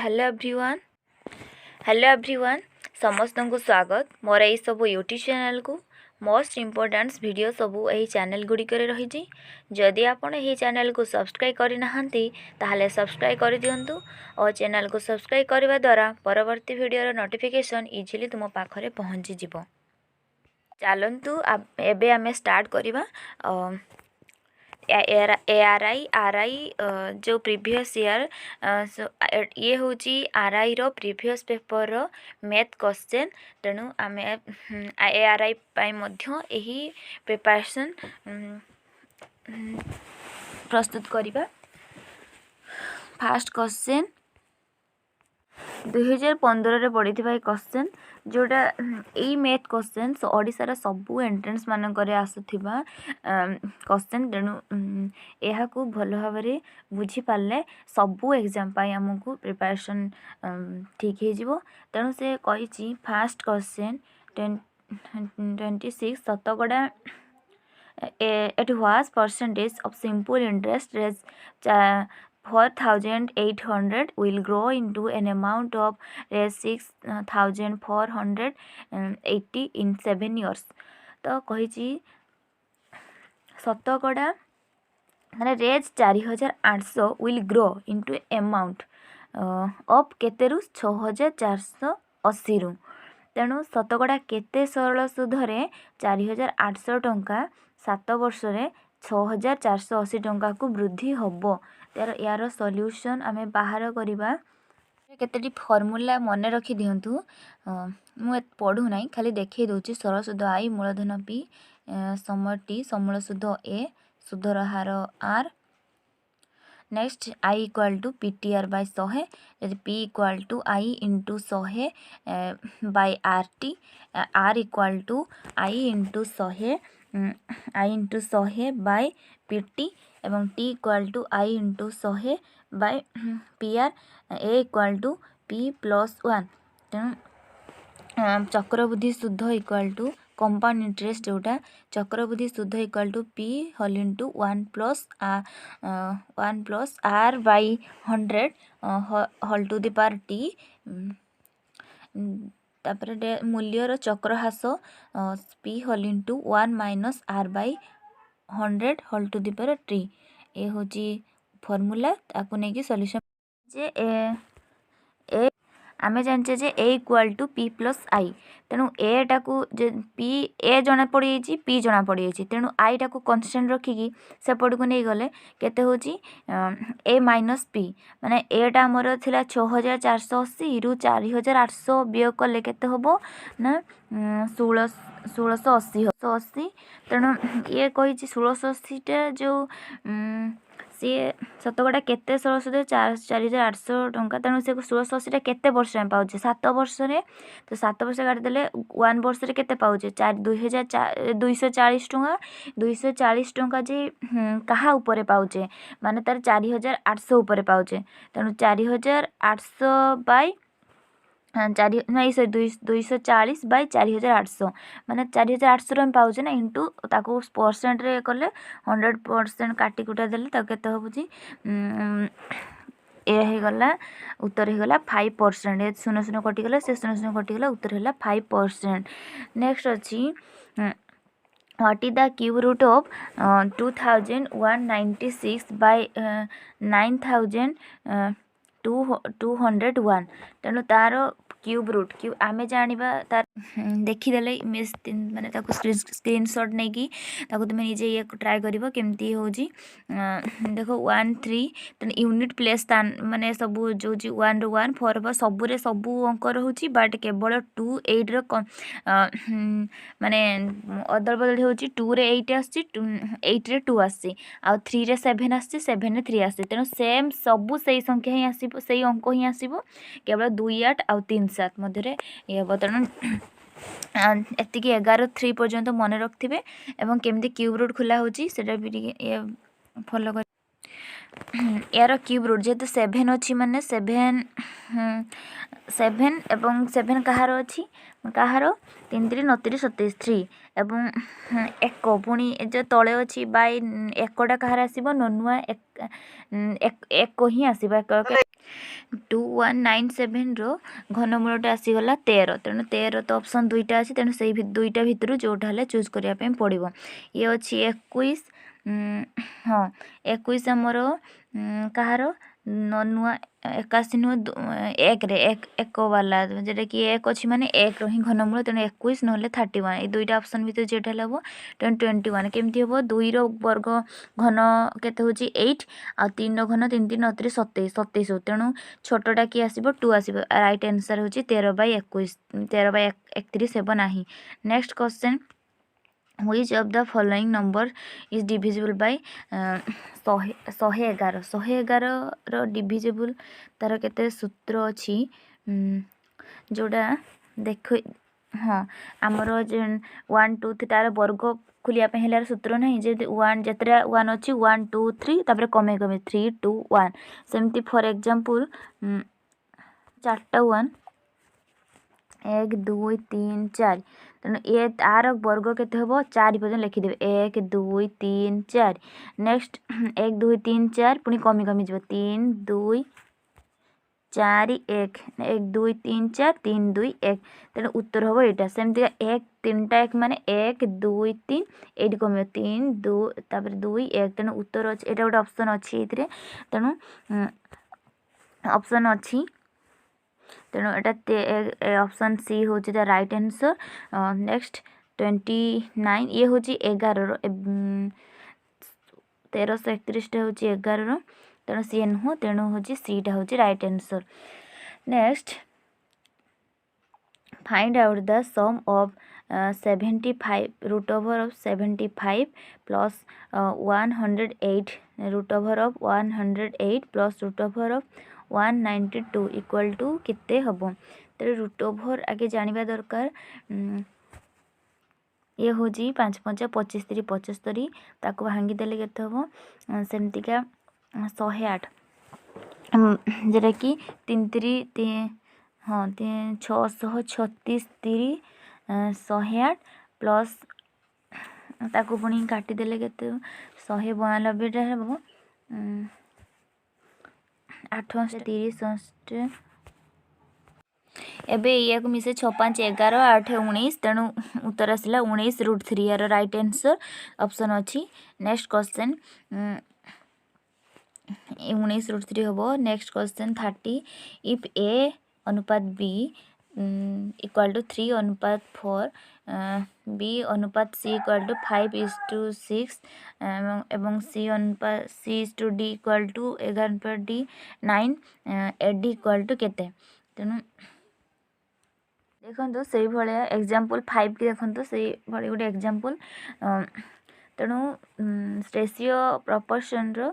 Hello everyone समस्त को स्वागत मोर यही सब यूट्यूब चैनल को मोस्ट इम्पोर्टेंट वीडियो सबू यही चैनल गुड़िक रही जदि आपण यही चैनल को सब्सक्राइब करना ताहले सब्सक्राइब कर दिंतु और चैनल को सब्सक्राइब करने द्वारा परवर्ती वीडियो नोटिफिकेशन इजिली तुम पाखरे पहुँची जीव। चलतु एबे आम स्टार्ट करवा आरआई जो प्रीवियस ईयर ये हूँ आरआई रो प्रीवियस पेपर रो मैथ क्वेश्चन तेणु आम आरआई यही प्रिपरेशन प्रस्तुत करवा। फास्ट क्वेश्चन 2015 पढ़ी क्वेश्चन जोटा यही मैथ क्वेश्चन ओडिशार सबू एंट्रेंस मानक आसुवा क्वेश्चन तेणु यह भल भाव बुझी पारे सबू एग्जाम आमको प्रिपरेशन ठीक हो तेणु से कही fast question 26 शतकड़ा at what percentage of simple interest rates 4,800 will grow into an amount of 6,480 in 7 years। तो कही शतकड़ा माने रेज 4,800 will grow into amount of केतेरु 6,480 रु तेणु शतकड़ा केते सरल सुधरे 4,800 टंका 7 वर्ष रे 6,480 टंका को वृद्धि होबो। यार सॉल्यूशन आमे बाहर करवा केतेटी फॉर्मूला मन रखी दिंतु मु पढ़ू ना खाली देखई दूची सरल सुध आई मूलधन पी समय टी समूल सुध ए सुधर हार R next I equal to P T R by 100 यदि P equal to I into 100 by R T R equal to I into 100 by P T एवं T equal to I into 100 by P R A equal to P plus 1 तेणु चक्रवृद्धि शुद्ध equal to compound interest जोटा चक्रवृद्धि शुद्ध equal to P whole into 1 plus R by 100 whole to the power T तापर मूल्यर चक्रहास P whole into 1 minus R by 100 whole to the power T ये हूँ फॉर्मूला ताकू नहीं सॉल्यूशन जे ए आमे जानचे जे A equal to P plus I तेणु ए टाकू पी ए जना पड़ जाइए पी जना पड़ जाइए तेणु आई टाकू कन्स्टांट रखिकी सेपट को नहीं गले केते होची ए माइनस पी माने ए टा हमर थिला 6,480 रु 4,800 व्यय कले केते होबो ना 1680 तेणु ये कही 1680 टा जो सी शतकड़ा केते सरल सुध 4,800 टंका तेणु से 1680 केते वर्ष में पाचे 7 वर्ष रे तो 7 वर्ष काटिदेले 1 वर्ष रे केते पाचे 2,240 टंका 240 टंका जे कहा ऊपर पाचे माने तार 4,800 ऊपर पाचे तेणु 4,800 बाय 240 बाय 4,800 माने 4,800 में पाचे ना इंटू ताको परसेंट रे कले 100% काटी कुटा देले केते होबुची ए गला उत्तर गला 5% 0 कटिगला से 0 कटिगला उत्तर है 5%। नेक्स्ट अच्छी what is the cube root of 2,196 by 9,201 तेणु तार क्यूब रूट क्यूब आमे जानिबा तार देखीदेले इमेज माने ताको स्क्रीनशॉट नहीं कि ताको तुम निजे ये ट्राई करिवो केमती होजी देखो 1 3 तेन यूनिट प्लेस माने सबू जो 1 रो 1 4 रो सबू रे सबू अंक रहउची बट केवल 2 8 रो माने अदल बदल होची 2 रे 8 आसी 8 रे 2 आसी आ 3 रे 7 आसी 7 रे 3 आसी तेनो सेम सबू सही संख्या ही आसीबो सही अंक ही आसीबो केवल 2 8 आ 3 7 मध्य ये बतन एतिकी 11 3 पर्यंत मन रखिथे एवं केमती क्यूब रूट खुला होची सेटा भी ये फॉलो कर यार क्यूब रूट जेहेतु 7 अच्छी माने 7 एवं 7 कहार अच्छी कहार 3 3 9 3 27 3 एवं एक पुणी जो तले अच्छी बाय एकटा कहार आसीबो नुआ एक ही आसीबो 2197 घनमूलटा आसीगला 13 तेणु 13 तो ऑप्शन दुईटा अच्छी तेणु से दुईटा भितर जोटा हेल्ले चूज करने पड़ो ये अच्छी 21 हाँ 21 आमर कहार नुआ 81 नुह एक रे एक वाला जोटा कि एक अच्छी माने एक रो ही घनमूल तेणु 21 ना 31 ये दुईटा ऑप्शन भितर जोटा हम तेणु 21 केमती हम 2 वर्ग घन केते होची 8 आ 3 रो घन 3 3 29 27 27 हो तेणु छोटटा कि आसीबो 2 आसीबो राइट आंसर होची 13/21 13/31 हेबो नाही। Next question which of the following number is divisible by 111 111 row divisible तार केते सूत्र अछि जोड़ा देख हाँ आमर 1 2 3 तार वर्ग खुलिया पे हेलार सूत्र नहीं जे 1 जतरा 1 अछि 1 2 3 तापर कमे कमे 3 2 1 सेमती फॉर एग्जांपल 4टा 1 1 2 3 4 तेणु ए तार वर्ग केते हबो 4 पर्यंत लिखिदेवे 1 2 3 4 नेक्स्ट 1 2 3 4 पुनी कमी कमी जब 3 2 4 1 1 2 3 4 3 2 1 तेणु उत्तर हम यहाँ सेमती 1 3टा 1 माने 1 2 3 ये कम 3 2 तापर 2 1 तेणु उत्तर अच्छे यहाँ गोटे ऑप्शन अच्छी ये तेणु ऑप्शन अच्छी तेणु यहाँ ऑप्शन सी हूँ द राइट आंसर। नेक्स्ट 29 ये हूँ 11 1331 हूँ 11 तेणु सी नुह तेणु हूँ सीटा हूँ right answer. Next find out the sum of 75 root over of 75 plus 108 root over of 108 plus root over of 192 equal to केते हबो तेरे रूट ओवर आगे जानिबा दरकार। ये हूँ 5 5 25 3 75 ताको भांगी देले केते हबो सेमतिका 108 जेटा कि 3 3 हाँ 636 3 108 प्लस ताको पुणी काटी देले केते 192 हेबो 8 30 एबे या को मिसे 6 5 11 8 19 तेणु उत्तर आसला 19 रूट 3 यार राइट आंसर ऑप्शन अच्छी। नेक्स्ट क्वेश्चन 19 रूट 3 हम। नेक्स्ट क्वेश्चन 30 इफ ए अनुपात बी इक्वल टू 3 अनुपात 4 बी अनुपात सी इक्वल टू 5:6 एवं सी अनुपात C is to D equal to 11 अनुपात डी 9 डी इक्वल टू केते तेणु देखो से भाया एग्जांपल 5 की देखो से भाई गोटे एग्जांपल तेणु रेशियो प्रपोर्शन रो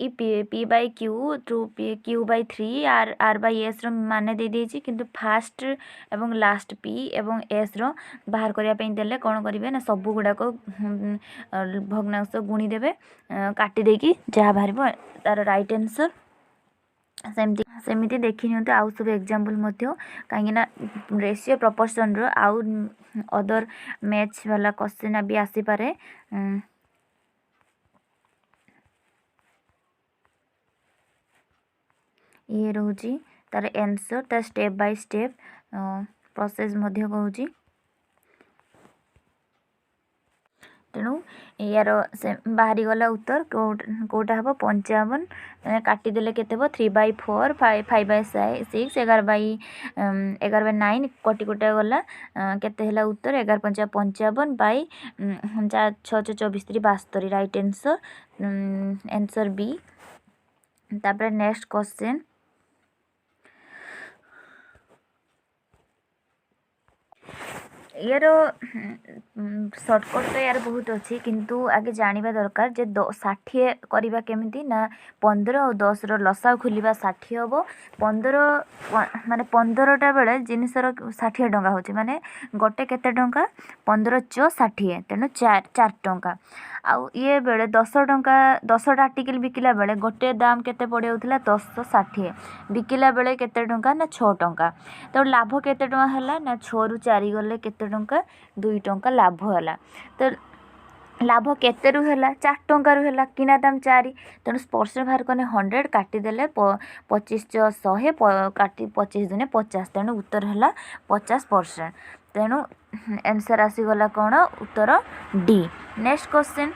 इ P by Q to Q by 3 R by S रो माने दे देछि किंतु फास्ट एवं लास्ट पी एवं एस रो बाहर करिया पे देले कोन करिवे ना सब गुडा को भग्नांश गुणी देबे काटी देकी जहा बाहरबो तार राइट आंसर सेमती देखि नियंतु आउ सब एग्जांपल मध्य काहेकि ना रेशियो प्रपोर्शन रो आउ अदर मैच वाला क्वेश्चन भी आसी पारे ये रोची तार आंसर तार स्टेप बाय स्टेप प्रोसेस मध्य कहूची तेणु यार से बाहरी गला उत्तर कोटा हम 55 काटिदेले केते 3/4 5/6 11/9 कटी कोटा गला केते हला उत्तर 11 55 by 6 24 72 right answer answer B. तापर नेक्स्ट क्वेश्चन यार सर्टकट तो यार बहुत अच्छी किंतु आगे जानिबा दरकार जे 60 करवा केमिति ना 15 और 10 रो लसा खुलिबा 60 हबो 15 माने 15टा बेले जिनिसर 60 टंका होची माने गोटे केते टंका 15 + 60 तेनो 4 टंका आउ ये बेले 10 टंका 10टा आर्टिकल बिकिला बेले गोटे दाम केते पड़ी होतला 1060 बिकिला बेले केते टंका ना 6 टंका तो लाभ केते टंका हला ना 6 रु 4 गले केते टंका 2 टंका लाभ हला तो लाभ केतेरू है 4 टंकारु है किना दाम 4 तेणु परसेंट बाहर कने 100 काटिदेले 25 100 काटी 25 दुने 50 तेणु उत्तर है 50%। तेणु आंसर आसीगला कौन उत्तर डी। नेक्स्ट क्वेश्चन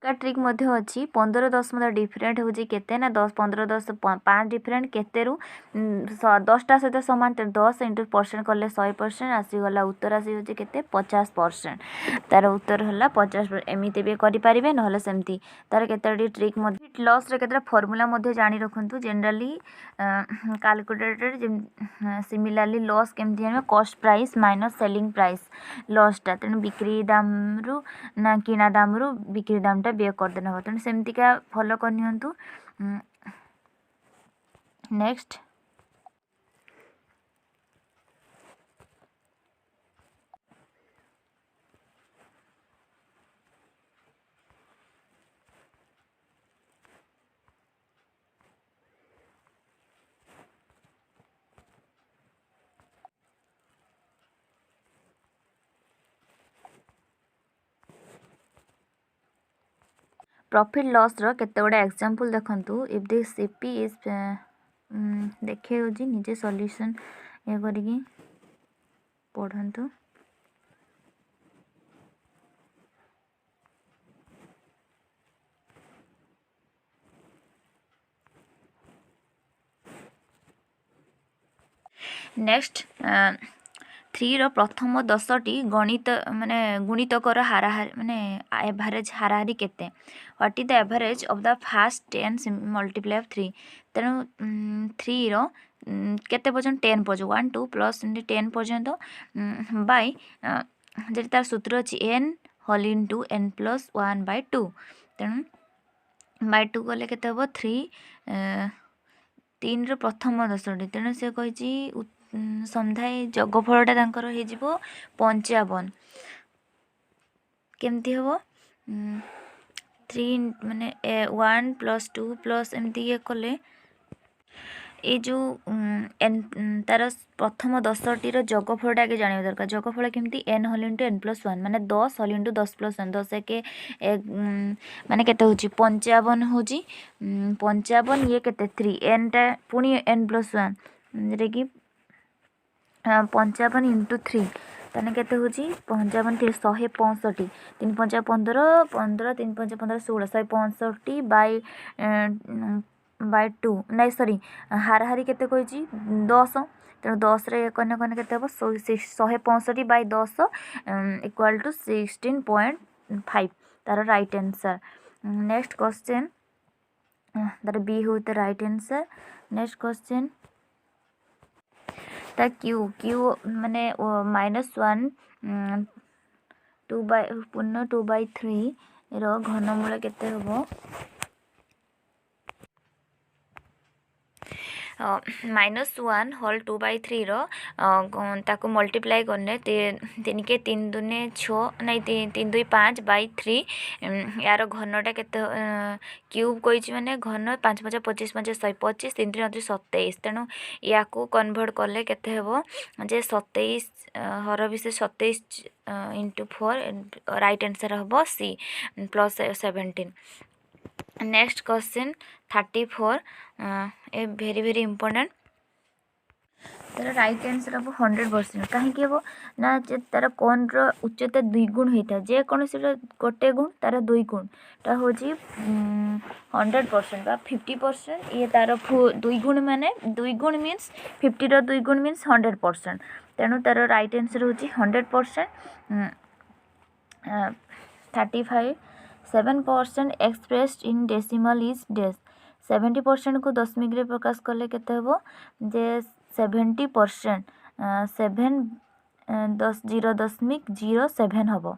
का ट्रिक मध्य अच्छी 15 10 मतलब डिफरेंट होची केते ना 10 15 10 5 डिफरेंट केतेरू 10टा सहित समान 10 इंटू परसेंट कले 100% आसीगला उत्तर आसी होची केते 50%। तार उत्तर हला 50%। एमिति भी करि पारिबे नहले सेमती तार केतेडी ट्रिक मध्य लॉस रे केतेटा फार्मूला मध्य जानि रखंतु जनरली कैलकुलेटेड सिमिलरली लॉस केमति जानिबे cost price minus selling price लॉसटा तेणु बिक्री दाम रु ना किना दाम रु बिक्री दाम टा बे कर देना हो तेणु सेमतिका फॉलो कर नियंतु। नेक्स्ट प्रॉफिट लॉस रो केते गुडा एग्जांपल देखंतु इफ दिस सीपी इज देखे होजी निजे सॉल्यूशन ये करिकी पढ़ंतु। नेक्स्ट 3 रो प्रथम 10टी गणित माने गुणितकर हाराहारी माने एवरेज हाराहारी केते what is the average of the first 10 multiply of 3 तेणु 3 रो केते पर्यंत 10 पर्यंत 1 2 प्लस 10 पर्यंत बाय जदि तार सूत्र अछि n whole into n plus 1 by 2 तेणु बाय 2 गले केते हो 3 3 रो प्रथम 10टी तेणु से कहिछि समझाए जगफलटा तांकर हो जिवो 55 केमती हम 3 माने 1 प्लस 2 प्लस एमती ये कले ये जो तार प्रथम 10टी जगफलटा आगे जाना दरकार जगफल केमती n whole into n plus 1 माने 10 होल इंटू 10 प्लस 1 10 के माने केते होची 55 होची 55 ये केते 3 n टा पुनी n प्लस 1 जेरे कि 55 इंटू 3 ताने केते होची 55 3 165 3 5 15 15 3 5 15 16 165 बाय 2 नहीं सॉरी हाराहारी केते कहछि 10 तेणु 10 रे कने कने केते हो 165 बाय 10 इक्वल टू 16.5 तार राइट आंसर। नेक्स्ट क्वेश्चन तार बी हो the right answer. Next question ता क्यू माने -1 2/3 रो घनमूल केते हबो -1 होल 2/3 रो ताको मल्टीप्लाई करने 3 के 3 दुने 6 नहीं 3 2 5 बाय 3 यार घनटा केते क्यूब कोइछि माने घन 5 5 25 5 125 3 3 27 तेणु या को कन्वर्ट करले केते हेबो जे 27 हर विशेष 27 इंटू 4 राइट आंसर हबो C plus 17। Next question 34 a very very important तार राइट आंसर हम 100% कहीं हम ना तार कौन उच्चता 2 गुण होता है जेकोसी गोटे गुण तार 2 गुण टा हूँ 100% बा 50% ये तार 2 गुण माने 2 गुण मीन्स 50 रो 2 गुण मीन्स 100% तेणु तार राइट आंसर हूँ 100%। 35 7% एक्सप्रेस्ड इन डेसिमल इज डेस 70% को दशमिक रे प्रकाश कले केते हेबो जे 70% 0.07 हबो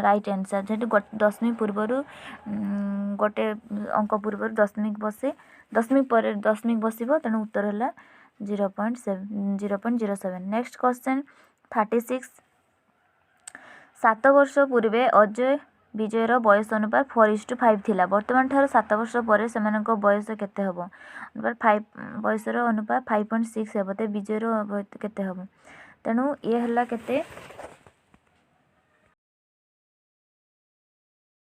राइट आंसर जेतु दशमिक पूर्वरु गोटे अंक पूर्वर दशमिक बसे दशमिक पर दशमिक बसिबो तेणु उत्तर होला 0.07। नेक्स्ट क्वेश्चन 36 7 वर्ष पूर्वे अजय विजयर बयस अनुपात 4:5 थिला वर्तमान ठार 7 वर्ष पर सेमानक बयस केते हबो अनुपात 5 बयसर अनुपात 5.6 हेबो ते विजयर केते हबो तेणु ये हला केते